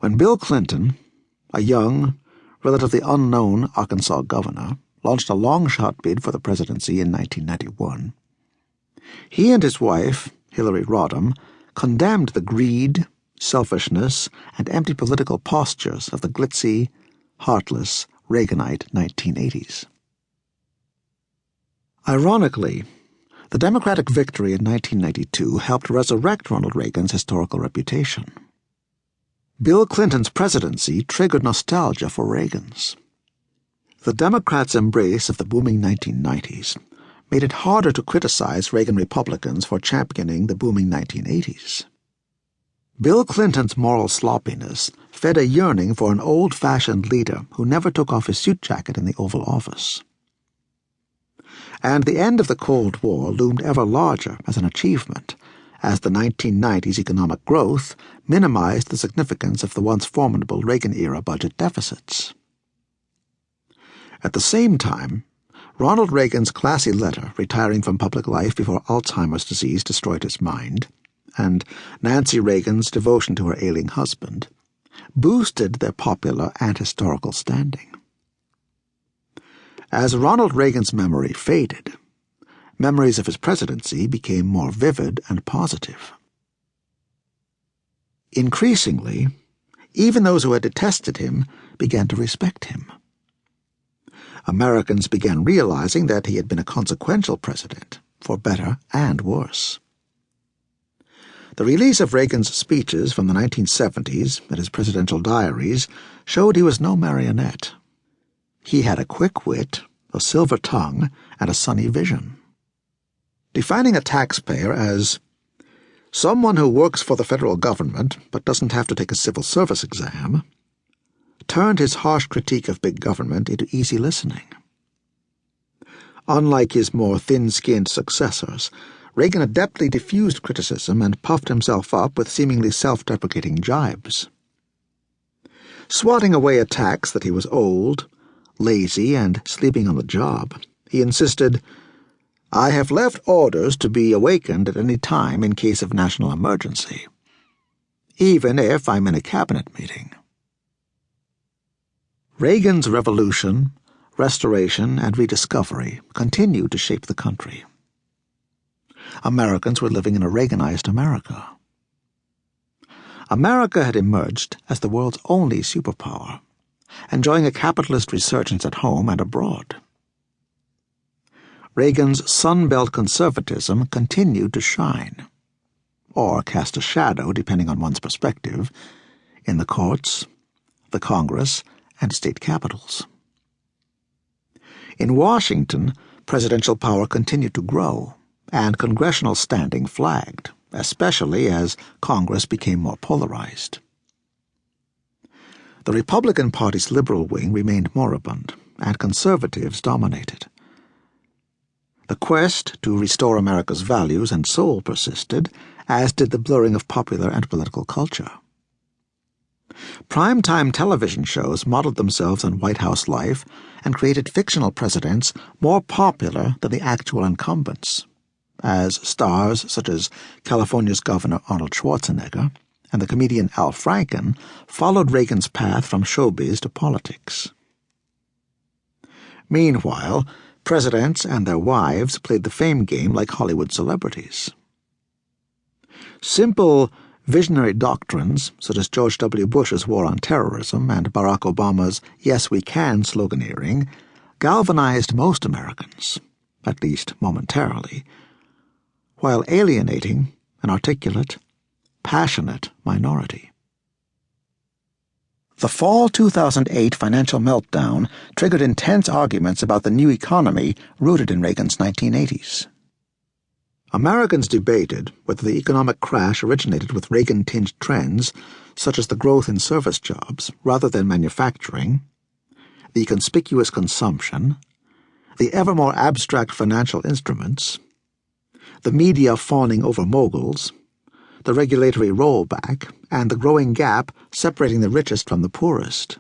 When Bill Clinton, a young, relatively unknown Arkansas governor, launched a long-shot bid for the presidency in 1991, he and his wife, Hillary Rodham, condemned the greed, selfishness, and empty political postures of the glitzy, heartless Reaganite 1980s. Ironically, the Democratic victory in 1992 helped resurrect Ronald Reagan's historical reputation. Bill Clinton's presidency triggered nostalgia for Reagan's. The Democrats' embrace of the booming 1990s made it harder to criticize Reagan Republicans for championing the booming 1980s. Bill Clinton's moral sloppiness fed a yearning for an old-fashioned leader who never took off his suit jacket in the Oval Office. And the end of the Cold War loomed ever larger as an achievement, as the 1990s economic growth minimized the significance of the once formidable Reagan-era budget deficits. At the same time, Ronald Reagan's classy letter retiring from public life before Alzheimer's disease destroyed his mind, and Nancy Reagan's devotion to her ailing husband, boosted their popular and historical standing. As Ronald Reagan's memory faded, memories of his presidency became more vivid and positive. Increasingly, even those who had detested him began to respect him. Americans began realizing that he had been a consequential president, for better and worse. The release of Reagan's speeches from the 1970s and his presidential diaries showed he was no marionette. He had a quick wit, a silver tongue, and a sunny vision. Defining a taxpayer as someone who works for the federal government but doesn't have to take a civil service exam, turned his harsh critique of big government into easy listening. Unlike his more thin-skinned successors, Reagan adeptly diffused criticism and puffed himself up with seemingly self-deprecating jibes. Swatting away attacks that he was old, lazy, and sleeping on the job, he insisted, "I have left orders to be awakened at any time in case of national emergency, even if I'm in a cabinet meeting." Reagan's revolution, restoration, and rediscovery continued to shape the country. Americans were living in a Reaganized America. America had emerged as the world's only superpower, enjoying a capitalist resurgence at home and abroad. Reagan's Sun-Belt conservatism continued to shine, or cast a shadow, depending on one's perspective, in the courts, the Congress, and state capitals. In Washington, presidential power continued to grow, and congressional standing flagged, especially as Congress became more polarized. The Republican Party's liberal wing remained moribund, and conservatives dominated. The quest to restore America's values and soul persisted, as did the blurring of popular and political culture. Primetime television shows modeled themselves on White House life and created fictional presidents more popular than the actual incumbents, as stars such as California's Governor Arnold Schwarzenegger and the comedian Al Franken followed Reagan's path from showbiz to politics. Meanwhile, presidents and their wives played the fame game like Hollywood celebrities. Simple, visionary doctrines, such as George W. Bush's war on terrorism and Barack Obama's "Yes, we can" sloganeering, galvanized most Americans, at least momentarily, while alienating an articulate, passionate minority. The fall 2008 financial meltdown triggered intense arguments about the new economy rooted in Reagan's 1980s. Americans debated whether the economic crash originated with Reagan-tinged trends such as the growth in service jobs rather than manufacturing, the conspicuous consumption, the ever more abstract financial instruments, the media fawning over moguls, the regulatory rollback, and the growing gap separating the richest from the poorest.